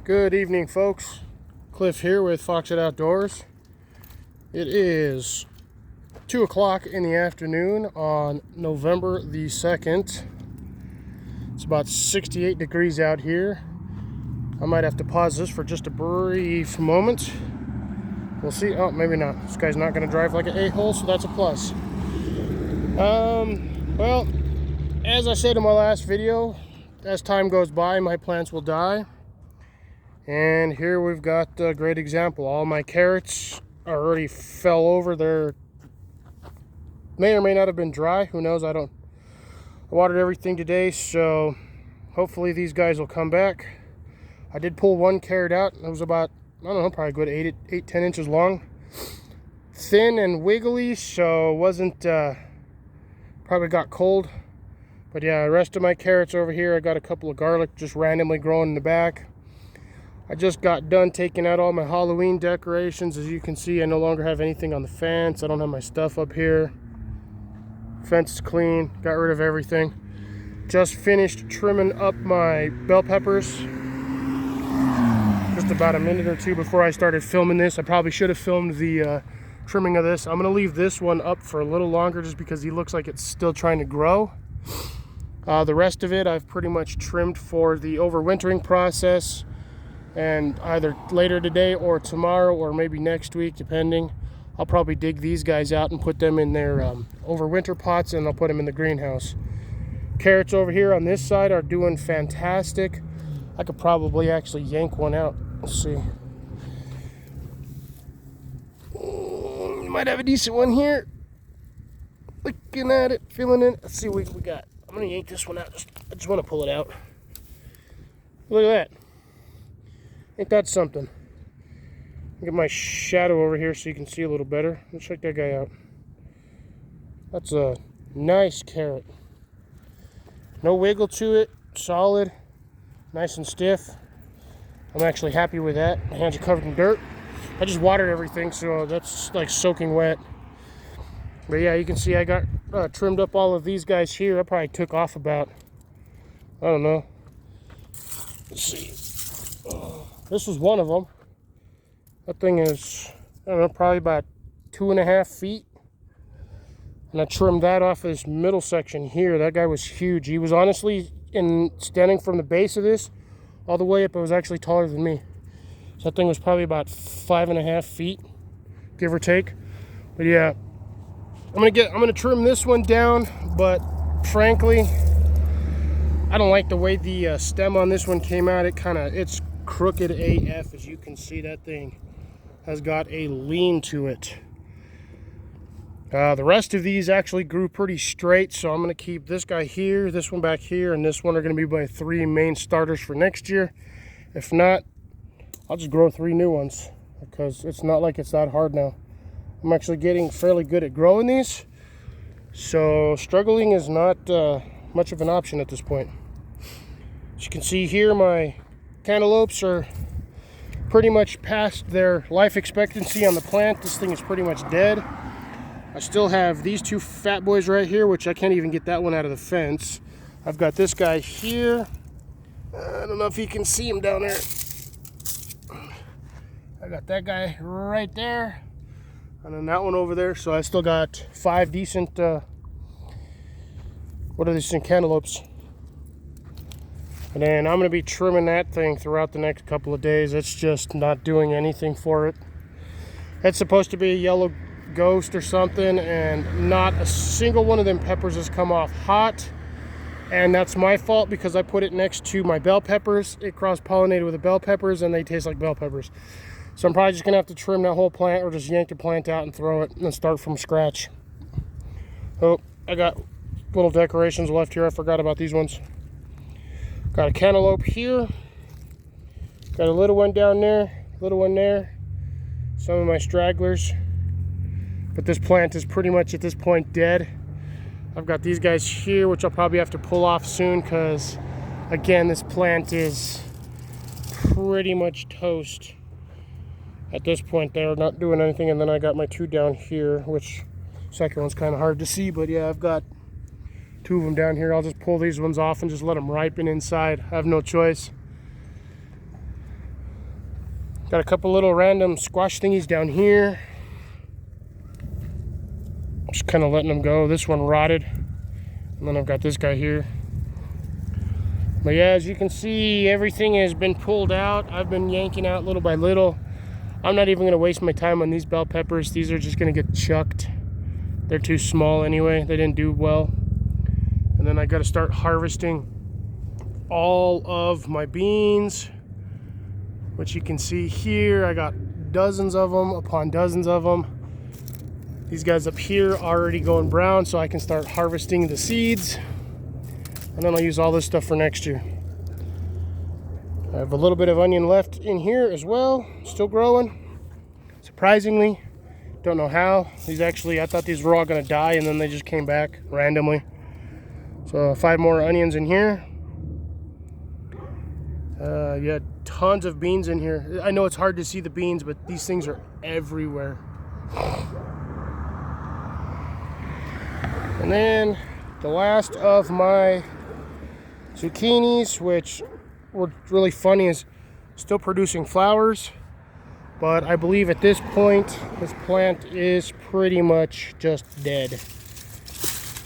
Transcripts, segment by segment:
Good evening, folks. Cliff here with Foxit Outdoors. It is 2 o'clock in the afternoon on November the 2nd. It's about 68 degrees out here. I might have to pause this for just a brief moment. We'll see. Oh, maybe not. This guy's not going to drive like an a-hole, so that's a plus. Well, as I said in my last video, as time goes by, my plants will die. And here we've got a great example. All my carrots already fell over. They may or may not have been dry. Who knows? I watered everything today, so hopefully these guys will come back. I did pull one carrot out. It was about, I don't know, probably good 8-10 inches long. Thin and wiggly, so wasn't, probably got cold. But yeah, the rest of my carrots over here, I got a couple of garlic just randomly growing in the back. I just got done taking out all my Halloween decorations. As you can see, I no longer have anything on the fence. I don't have my stuff up here. Fence is clean. Got rid of everything. Just finished trimming up my bell peppers. Just about a minute or two before I started filming this. I probably should have filmed the trimming of this. I'm going to leave this one up for a little longer just because he looks like it's still trying to grow. The rest of it I've pretty much trimmed for the overwintering process. And either later today or tomorrow or maybe next week, depending, I'll probably dig these guys out and put them in their overwinter pots, and I'll put them in the greenhouse. Carrots over here on this side are doing fantastic. I could probably actually yank one out. Let's see. Might have a decent one here. Looking at it, feeling it. Let's see what we got. I'm going to yank this one out. I just want to pull it out. Look at that. Ain't that something? Get my shadow over here so you can see a little better. Let's check that guy out. That's a nice carrot. No wiggle to it. Solid. Nice and stiff. I'm actually happy with that. My hands are covered in dirt. I just watered everything, so that's like soaking wet. But yeah, you can see I got trimmed up all of these guys here. I probably took off about, I don't know. Let's see. This was one of them. That thing is, I don't know, probably about 2.5 feet. And I trimmed that off of this middle section here. That guy was huge. He was honestly, standing from the base of this all the way up, it was actually taller than me. So that thing was probably about 5.5 feet, give or take. But yeah, I'm gonna trim this one down, but frankly, I don't like the way the stem on this one came out. It's crooked AF. As you can see, that thing has got a lean to it. The rest of these actually grew pretty straight, so I'm going to keep this guy here, this one back here, and this one are going to be my 3 main starters for next year. If not, I'll just grow 3 new ones, because it's not like it's that hard now. I'm actually getting fairly good at growing these, so struggling is not much of an option at this point. As you can see here, my cantaloupes are pretty much past their life expectancy on the plant. This thing is pretty much dead. I still have these 2 fat boys right here, which I can't even get that one out of the fence. I've got this guy here. I don't know if you can see him down there. I got that guy right there. And then that one over there. So I still got 5 decent, what are these cantaloupes? And then I'm going to be trimming that thing throughout the next couple of days. It's just not doing anything for it. It's supposed to be a yellow ghost or something, and not a single one of them peppers has come off hot. And that's my fault because I put it next to my bell peppers. It cross-pollinated with the bell peppers, and they taste like bell peppers. So I'm probably just going to have to trim that whole plant, or just yank the plant out and throw it and start from scratch. Oh, I got little decorations left here. I forgot about these ones. Got a cantaloupe here, got a little one down there, little one there, some of my stragglers, but this plant is pretty much at this point dead. I've got these guys here, which I'll probably have to pull off soon because, again, this plant is pretty much toast. At this point, they're not doing anything, and then I got my 2 down here, which second one's kind of hard to see, but yeah, I've got 2 of them down here. I'll just pull these ones off and just let them ripen inside. I have no choice. Got a couple little random squash thingies down here. Just kind of letting them go. This one rotted. And then I've got this guy here. But yeah, as you can see, everything has been pulled out. I've been yanking out little by little. I'm not even going to waste my time on these bell peppers. These are just going to get chucked. They're too small anyway. They didn't do well. And then I got to start harvesting all of my beans, which you can see here. I got dozens of them upon dozens of them. These guys up here are already going brown, so I can start harvesting the seeds. And then I'll use all this stuff for next year. I have a little bit of onion left in here as well, still growing. Surprisingly, don't know how. These actually, I thought these were all gonna die, and then they just came back randomly. So 5 more onions in here. Yeah, tons of beans in here. I know it's hard to see the beans, but these things are everywhere. And then the last of my zucchinis, which were really funny, is still producing flowers. But I believe at this point, this plant is pretty much just dead.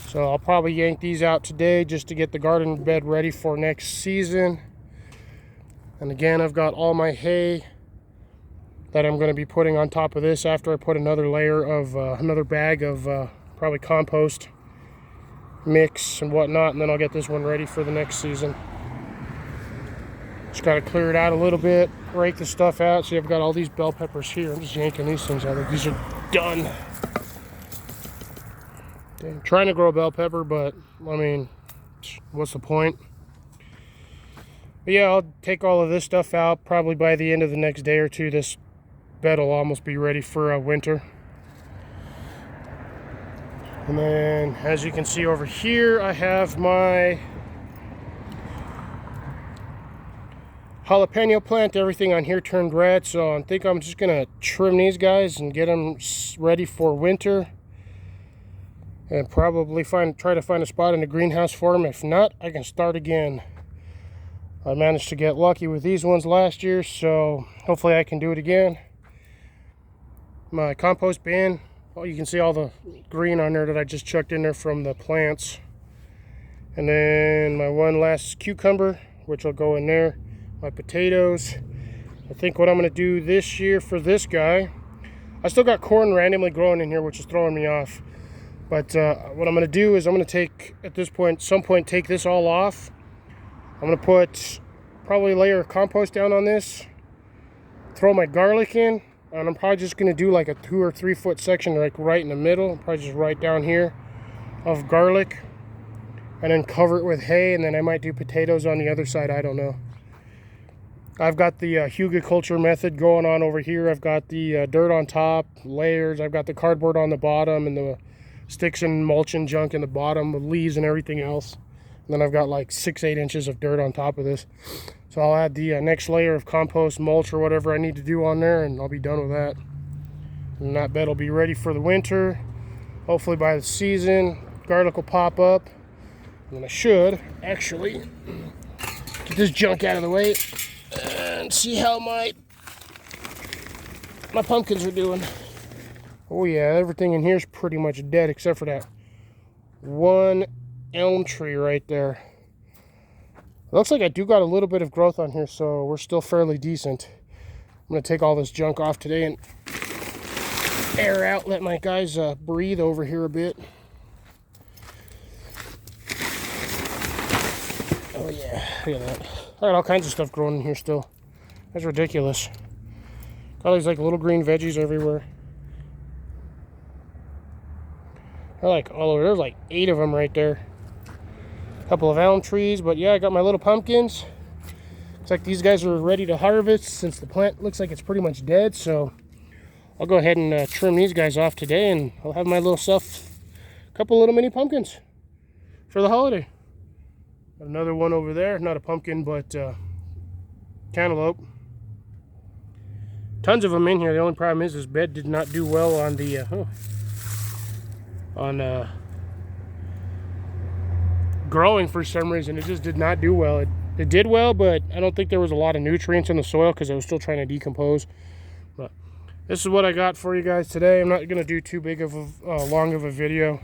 So I'll probably yank these out today just to get the garden bed ready for next season. And again, I've got all my hay that I'm going to be putting on top of this after I put another layer of, another bag of probably compost mix and whatnot. And then I'll get this one ready for the next season. Just got to clear it out a little bit, rake the stuff out. See, I've got all these bell peppers here. I'm just yanking these things out. These are done. I'm trying to grow a bell pepper, but I mean, what's the point? But yeah, I'll take all of this stuff out probably by the end of the next day or two. This bed will almost be ready for winter. And then, as you can see over here, I have my jalapeno plant. Everything on here turned red, so I think I'm just gonna trim these guys and get them ready for winter. And probably try to find a spot in the greenhouse for them. If not, I can start again. I managed to get lucky with these ones last year, so hopefully I can do it again. My compost bin, well, you can see all the green on there that I just chucked in there from the plants. And then my one last cucumber, which will go in there. My potatoes. I think what I'm going to do this year for this guy, I still got corn randomly growing in here, which is throwing me off. But what I'm going to do is I'm going to take, at this point, some point, take this all off. I'm going to put probably a layer of compost down on this, throw my garlic in, and I'm probably just going to do like a 2 or 3 foot section like right in the middle, probably just right down here of garlic, and then cover it with hay, and then I might do potatoes on the other side. I don't know. I've got the hugiculture method going on over here. I've got the dirt on top, layers. I've got the cardboard on the bottom and the sticks and mulch and junk in the bottom with leaves and everything else. And then I've got like 6-8 inches of dirt on top of this. So I'll add the next layer of compost, mulch, or whatever I need to do on there, and I'll be done with that. And that bed will be ready for the winter. Hopefully by the season, garlic will pop up. And then I should actually get this junk out of the way and see how my pumpkins are doing. Oh yeah, everything in here is pretty much dead except for that one elm tree right there. It looks like I do got a little bit of growth on here, so we're still fairly decent. I'm going to take all this junk off today and air out, let my guys breathe over here a bit. Oh yeah, look at that. I got all kinds of stuff growing in here still. That's ridiculous. Got these like little green veggies everywhere. They're like all over. There's like 8 of them right there. A couple of elm trees, but yeah, I got my little pumpkins. Looks like these guys are ready to harvest since the plant looks like it's pretty much dead. So I'll go ahead and trim these guys off today, and I'll have my little self a couple little mini pumpkins for the holiday. Got another one over there, not a pumpkin, but cantaloupe. Tons of them in here. The only problem is this bed did not do well on the growing for some reason. It just did not do well. It It did well, but I don't think there was a lot of nutrients in the soil because it was still trying to decompose. But this is what I got for you guys today. I'm not going to do too big of a long of a video.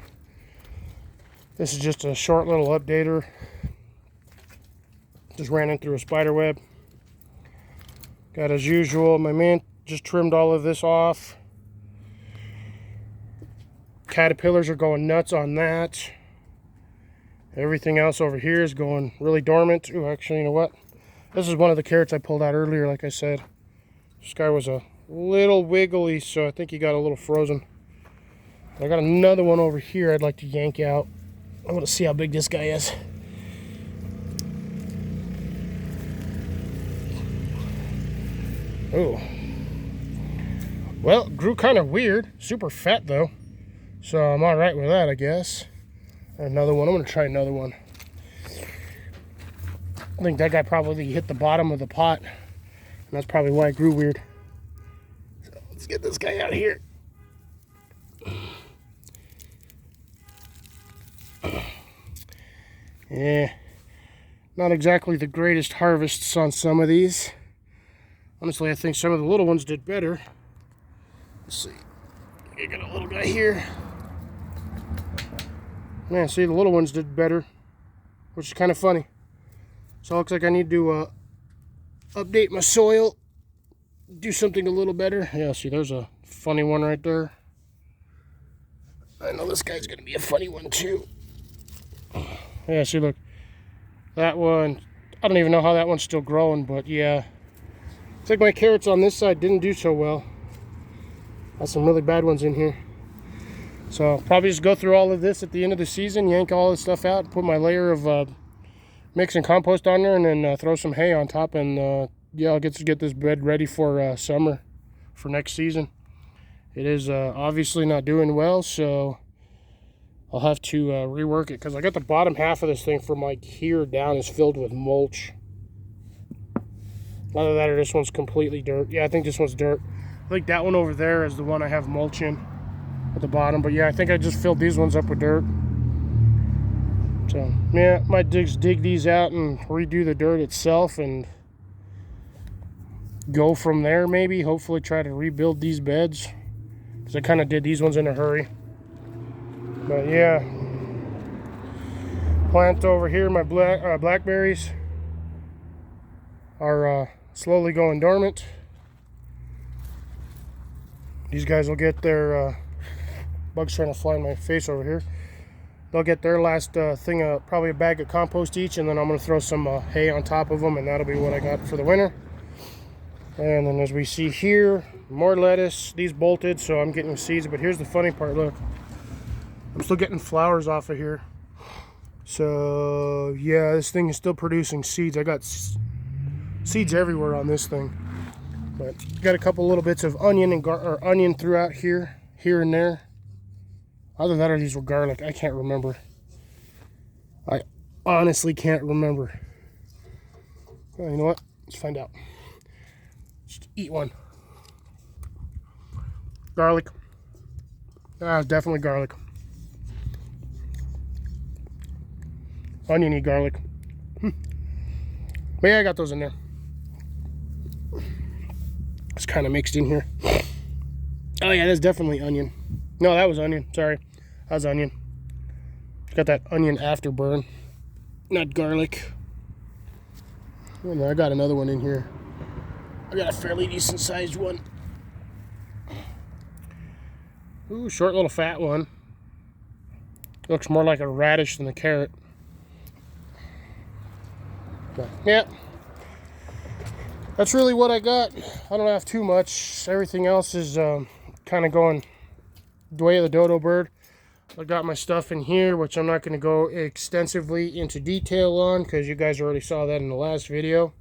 This is just a short little updater. Just ran in through a spider web. Got as usual, my man just trimmed all of this off. Caterpillars are going nuts on that. Everything else over here is going really dormant. Ooh, actually, you know what? This is one of the carrots I pulled out earlier, like I said. This guy was a little wiggly, so I think he got a little frozen. I got another one over here I'd like to yank out. I want to see how big this guy is. Oh. Well, it grew kind of weird. Super fat, though. So I'm all right with that, I guess. Another one. I'm going to try another one. I think that guy probably hit the bottom of the pot. And that's probably why it grew weird. So let's get this guy out of here. Yeah. Not exactly the greatest harvests on some of these. Honestly, I think some of the little ones did better. Let's see. I got a little guy here. Man, see, the little ones did better, which is kind of funny. So it looks like I need to update my soil, do something a little better. Yeah, see, there's a funny one right there. I know this guy's going to be a funny one, too. Yeah, see, look. That one, I don't even know how that one's still growing, but yeah. Looks like my carrots on this side didn't do so well. Got some really bad ones in here. So I'll probably just go through all of this at the end of the season, yank all this stuff out, put my layer of mix and compost on there, and then throw some hay on top, and yeah, I'll get this bed ready for summer, for next season. It is obviously not doing well, so I'll have to rework it, because I got the bottom half of this thing from like here down is filled with mulch. Either that or this one's completely dirt. Yeah, I think this one's dirt. I think that one over there is the one I have mulch in at the bottom. But yeah, I think I just filled these ones up with dirt. So yeah, might dig these out and redo the dirt itself and go from there maybe. Hopefully try to rebuild these beds, because I kind of did these ones in a hurry. But yeah, plant over here, my blackberries are slowly going dormant. These guys will get their bugs trying to fly in my face over here. They'll get their last thing, probably a bag of compost each, and then I'm going to throw some hay on top of them, and that'll be what I got for the winter. And then as we see here, more lettuce. These bolted, so I'm getting seeds. But here's the funny part, look. I'm still getting flowers off of here. So yeah, this thing is still producing seeds. I got seeds everywhere on this thing. But got a couple little bits of onion and onion throughout here and there. Other than that, these were garlic. I can't remember. I honestly can't remember. Well, you know what? Let's find out. Just eat one. Garlic. Ah, definitely garlic. Oniony garlic. But yeah, I got those in there. It's kind of mixed in here. Oh yeah, that's definitely onion. No, that was onion. Sorry, that was onion. It's got that onion afterburn, not garlic. And I got another one in here. I got a fairly decent sized one. Ooh, short little fat one. Looks more like a radish than a carrot. But yeah, that's really what I got. I don't have too much. Everything else is kind of going the way of the dodo bird. I got my stuff in here, which I'm not going to go extensively into detail on, because you guys already saw that in the last video.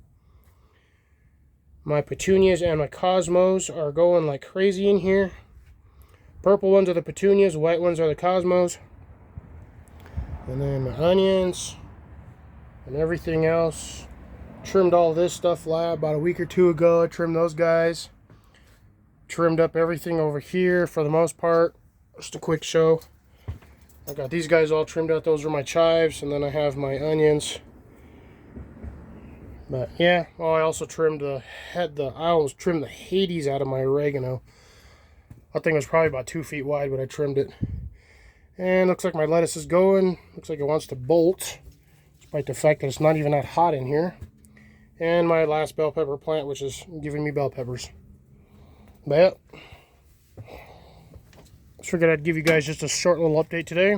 My petunias and my cosmos are going like crazy in here. Purple ones are the petunias, white ones are the cosmos. And then my onions and everything else. Trimmed all this stuff about a week or two ago. I trimmed those guys. Trimmed up everything over here for the most part. Just a quick show. I got these guys all trimmed out. Those are my chives. And then I have my onions. But yeah, oh, I also trimmed I almost trimmed the Hades out of my oregano. That thing was probably about 2 feet wide, but I trimmed it. And looks like my lettuce is going. Looks like it wants to bolt, despite the fact that it's not even that hot in here. And my last bell pepper plant, which is giving me bell peppers. But I figured I'd give you guys just a short little update today.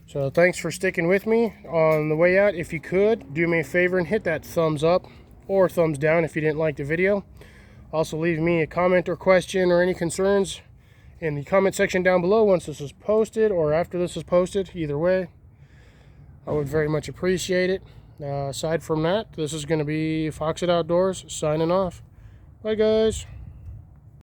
So thanks for sticking with me. On the way out, if you could, do me a favor and hit that thumbs up or thumbs down if you didn't like the video. Also leave me a comment or question or any concerns in the comment section down below once this is posted or after this is posted. Either way, I would very much appreciate it. Aside from that, this is going to be Fox It Outdoors signing off. Bye guys.